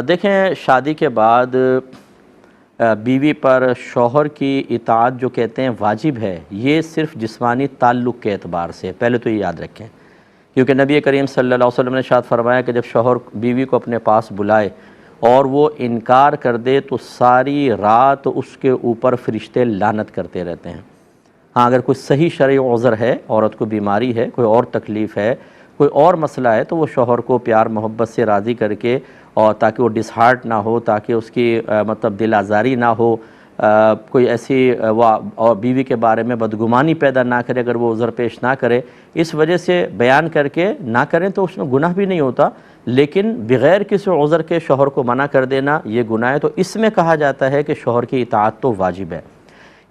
دیکھیں، شادی کے بعد بیوی پر شوہر کی اطاعت جو کہتے ہیں واجب ہے، یہ صرف جسمانی تعلق کے اعتبار سے، پہلے تو یہ یاد رکھیں، کیونکہ نبی کریم صلی اللہ علیہ وسلم نے ارشاد فرمایا کہ جب شوہر بیوی کو اپنے پاس بلائے اور وہ انکار کر دے تو ساری رات اس کے اوپر فرشتے لعنت کرتے رہتے ہیں۔ ہاں، اگر کوئی صحیح شرعی عذر ہے، عورت کو بیماری ہے، کوئی اور تکلیف ہے، کوئی اور مسئلہ ہے، تو وہ شوہر کو پیار محبت سے راضی کر کے، اور تاکہ وہ ڈس ہارٹ نہ ہو، تاکہ اس کی مطلب دل آزاری نہ ہو، کوئی ایسی اور بیوی کے بارے میں بدگمانی پیدا نہ کرے، اگر وہ عذر پیش نہ کرے، اس وجہ سے بیان کر کے نہ کریں تو اس میں گناہ بھی نہیں ہوتا، لیکن بغیر کسی عذر کے شوہر کو منع کر دینا یہ گناہ ہے۔ تو اس میں کہا جاتا ہے کہ شوہر کی اطاعت تو واجب ہے۔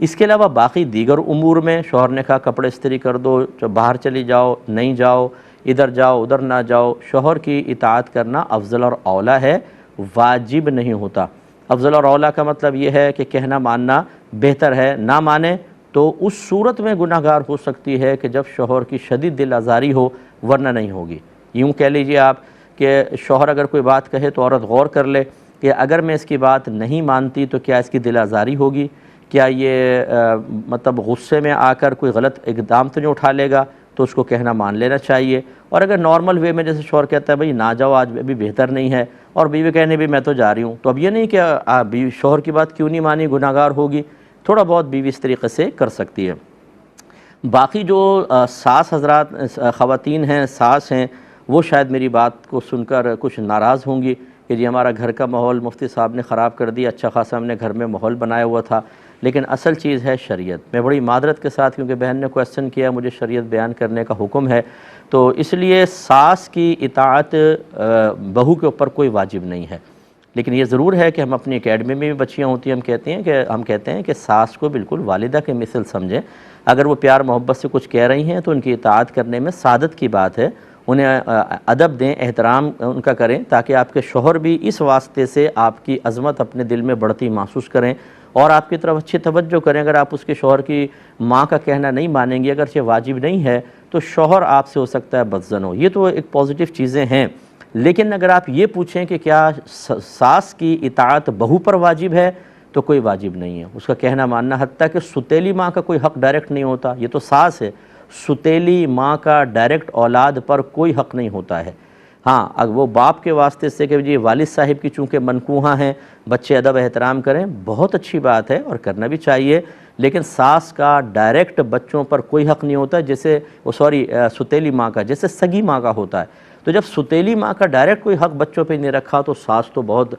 اس کے علاوہ باقی دیگر امور میں شوہر نے کہا کپڑے استری کر دو، باہر چلی جاؤ، نہیں جاؤ، ادھر جاؤ ادھر نہ جاؤ، شوہر کی اطاعت کرنا افضل اور اولیٰ ہے، واجب نہیں ہوتا۔ افضل اور اولیٰ کا مطلب یہ ہے کہ کہنا ماننا بہتر ہے، نہ مانے تو اس صورت میں گناہ گار ہو سکتی ہے کہ جب شوہر کی شدید دل آزاری ہو، ورنہ نہیں ہوگی۔ یوں کہہ لیجئے آپ کہ شوہر اگر کوئی بات کہے تو عورت غور کر لے کہ اگر میں اس کی بات نہیں مانتی تو کیا اس کی دل آزاری ہوگی، کیا یہ مطلب غصے میں آ کر کوئی غلط اقدام تو نہیں اٹھا لے گا، تو اس کو کہنا مان لینا چاہیے۔ اور اگر نارمل وے میں جیسے شوہر کہتا ہے بھئی نہ جاؤ آج ابھی بہتر نہیں ہے، اور بیوی کہنے بھی میں تو جا رہی ہوں، تو اب یہ نہیں کہ شوہر کی بات کیوں نہیں مانی، گناہ گار ہوگی، تھوڑا بہت بیوی اس طریقے سے کر سکتی ہے۔ باقی جو ساس حضرات خواتین ہیں، ساس ہیں، وہ شاید میری بات کو سن کر کچھ ناراض ہوں گی کہ جی ہمارا گھر کا ماحول مفتی صاحب نے خراب کر دیا، اچھا خاصا ہم نے گھر میں ماحول بنایا ہوا تھا، لیکن اصل چیز ہے شریعت۔ میں بڑی معذرت کے ساتھ، کیونکہ بہن نے کویسچن کیا، مجھے شریعت بیان کرنے کا حکم ہے، تو اس لیے ساس کی اطاعت بہو کے اوپر کوئی واجب نہیں ہے، لیکن یہ ضرور ہے کہ ہم اپنی اکیڈمی میں بھی بچیاں ہوتی ہیں، ہم کہتے ہیں کہ ساس کو بالکل والدہ کے مثل سمجھیں۔ اگر وہ پیار محبت سے کچھ کہہ رہی ہیں تو ان کی اطاعت کرنے میں سعادت کی بات ہے، انہیں ادب دیں، احترام ان کا کریں، تاکہ آپ کے شوہر بھی اس واسطے سے آپ کی عظمت اپنے دل میں بڑھتی محسوس کریں اور آپ کی طرف اچھی توجہ کریں۔ اگر آپ اس کے شوہر کی ماں کا کہنا نہیں مانیں گے، اگرچہ واجب نہیں ہے، تو شوہر آپ سے ہو سکتا ہے بدظن ہو، یہ تو ایک پازیٹیو چیزیں ہیں۔ لیکن اگر آپ یہ پوچھیں کہ کیا ساس کی اطاعت بہو پر واجب ہے، تو کوئی واجب نہیں ہے، اس کا کہنا ماننا، حتیٰ کہ ستیلی ماں کا کوئی حق ڈائریکٹ نہیں ہوتا، یہ تو ساس ہے، ستیلی ماں کا ڈائریکٹ اولاد پر کوئی حق نہیں ہوتا ہے۔ ہاں، اگر وہ باپ کے واسطے سے کہ جی والد صاحب کی چونکہ منکوہاں ہیں، بچے ادب احترام کریں، بہت اچھی بات ہے اور کرنا بھی چاہیے، لیکن ساس کا ڈائریکٹ بچوں پر کوئی حق نہیں ہوتا، جیسے ستیلی ماں کا، جیسے سگی ماں کا ہوتا ہے۔ تو جب ستیلی ماں کا ڈائریکٹ کوئی حق بچوں پہ نہیں رکھا تو ساس تو بہت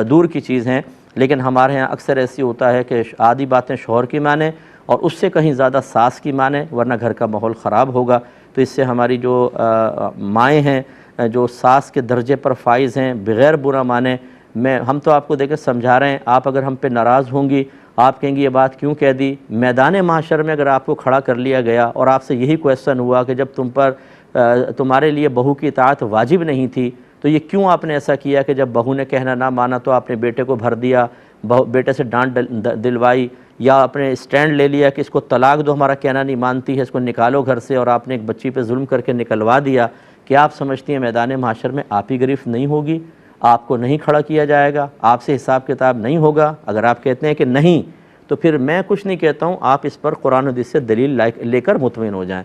دور کی چیز ہیں۔ لیکن ہمارے ہاں اکثر ایسی ہوتا ہے کہ آدھی باتیں شوہر کی مانیں اور اس سے کہیں زیادہ ساس کی مانیں، ورنہ گھر کا ماحول خراب ہوگا۔ تو اس سے ہماری جو مائیں ہیں، جو ساس کے درجے پر فائز ہیں، بغیر برا مانیں، ہم تو آپ کو دیکھ کے سمجھا رہے ہیں، آپ اگر ہم پہ ناراض ہوں گی، آپ کہیں گی یہ بات کیوں کہہ دی، میدان معاشر میں اگر آپ کو کھڑا کر لیا گیا اور آپ سے یہی کویسچن ہوا کہ جب تمہارے لیے بہو کی اطاعت واجب نہیں تھی تو یہ کیوں آپ نے ایسا کیا کہ جب بہو نے کہنا نہ مانا تو آپ نے بیٹے کو بھر دیا، بیٹے سے ڈانٹ دلوائی، یا اپنے اسٹینڈ لے لیا کہ اس کو طلاق دو، ہمارا کہنا نہیں مانتی ہے، اس کو نکالو گھر سے، اور آپ نے ایک بچی پہ ظلم کر کے نکلوا دیا۔ کیا آپ سمجھتی ہیں میدان محشر میں آپ ہی گرفت نہیں ہوگی، آپ کو نہیں کھڑا کیا جائے گا، آپ سے حساب کتاب نہیں ہوگا؟ اگر آپ کہتے ہیں کہ نہیں، تو پھر میں کچھ نہیں کہتا ہوں، آپ اس پر قرآن و حدیث سے دلیل لے کر مطمئن ہو جائیں۔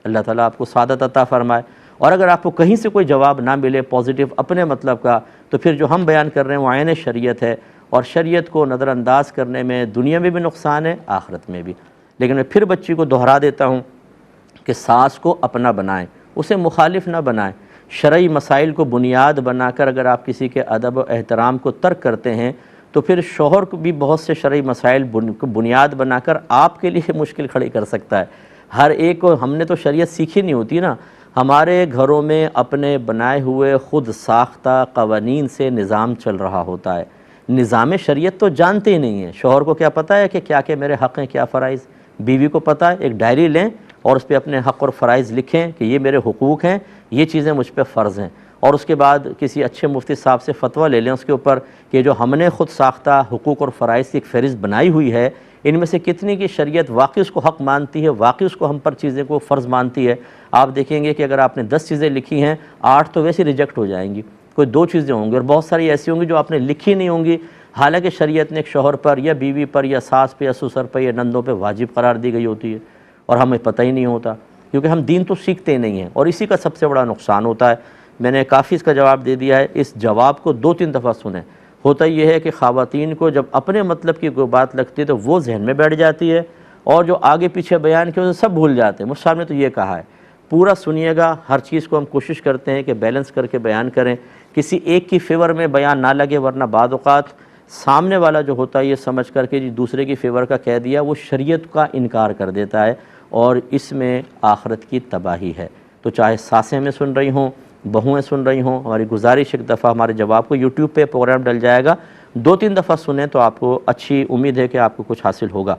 اللہ تعالیٰ آپ کو سعادت عطا فرمائے۔ اور اگر آپ کو کہیں سے کوئی جواب نہ ملے پازیٹیو اپنے مطلب کا، تو پھر جو ہم بیان کر رہے ہیں وہ عین شریعت ہے، اور شریعت کو نظر انداز کرنے میں دنیا میں بھی نقصان ہے، آخرت میں بھی۔ لیکن میں پھر بچی کو دہرا دیتا ہوں کہ ساس کو اپنا بنائیں، اسے مخالف نہ بنائیں۔ شرعی مسائل کو بنیاد بنا کر اگر آپ کسی کے ادب و احترام کو ترک کرتے ہیں تو پھر شوہر کو بھی بہت سے شرعی مسائل کو بنیاد بنا کر آپ کے لیے مشکل کھڑی کر سکتا ہے۔ ہر ایک کو ہم نے تو شریعت سیکھی نہیں ہوتی نا، ہمارے گھروں میں اپنے بنائے ہوئے خود ساختہ قوانین سے نظام چل رہا ہوتا ہے، نظام شریعت تو جانتے ہی نہیں ہیں۔ شوہر کو کیا پتہ ہے کہ کیا میرے حق ہیں، کیا فرائض؟ بیوی کو پتہ ہے، ایک ڈائری لیں اور اس پہ اپنے حق اور فرائض لکھیں کہ یہ میرے حقوق ہیں، یہ چیزیں مجھ پہ فرض ہیں، اور اس کے بعد کسی اچھے مفتی صاحب سے فتویٰ لے لیں اس کے اوپر کہ جو ہم نے خود ساختہ حقوق اور فرائض کی ایک فہرست بنائی ہوئی ہے، ان میں سے کتنی کی شریعت واقعی اس کو حق مانتی ہے، واقعی اس کو ہم پر چیزیں کو فرض مانتی ہے۔ آپ دیکھیں گے کہ اگر آپ نے 10 چیزیں لکھی ہیں، 8 تو ویسے ریجیکٹ ہو جائیں گی، کوئی دو چیزیں ہوں گی، اور بہت ساری ایسی ہوں گی جو آپ نے لکھی نہیں ہوں گی، حالانکہ شریعت نے ایک شوہر پر یا بیوی پر یا ساس پہ یا سسر پہ یا نندوں پہ واجب قرار دی گئی ہوتی ہے، اور ہمیں پتہ ہی نہیں ہوتا، کیونکہ ہم دین تو سیکھتے نہیں ہیں، اور اسی کا سب سے بڑا نقصان ہوتا ہے۔ میں نے کافی اس کا جواب دے دیا ہے، اس جواب کو 2-3 دفعہ سنیں۔ ہوتا یہ ہے کہ خواتین کو جب اپنے مطلب کی کوئی بات لگتی ہے تو وہ ذہن میں بیٹھ جاتی ہے، اور جو آگے پیچھے بیان کیا اسے سب بھول جاتے ہیں۔ مجھ صاحب نے تو یہ کہا ہے، پورا سنیے گا، ہر چیز کو ہم کوشش کرتے ہیں کہ بیلنس کر کے بیان کریں، کسی ایک کی فیور میں بیان نہ لگے، ورنہ بعض اوقات سامنے والا جو ہوتا ہے یہ سمجھ کر کے دوسرے کی فیور کا کہہ دیا، وہ شریعت کا انکار کر دیتا ہے، اور اس میں آخرت کی تباہی ہے۔ تو چاہے ساسیں ہمیں سن رہی ہوں، بہویں سن رہی ہوں، ہماری گزارش ایک دفعہ ہمارے جواب کو یوٹیوب پہ پروگرام ڈل جائے گا، 2-3 دفعہ سنیں تو آپ کو اچھی امید ہے کہ آپ کو کچھ حاصل ہوگا۔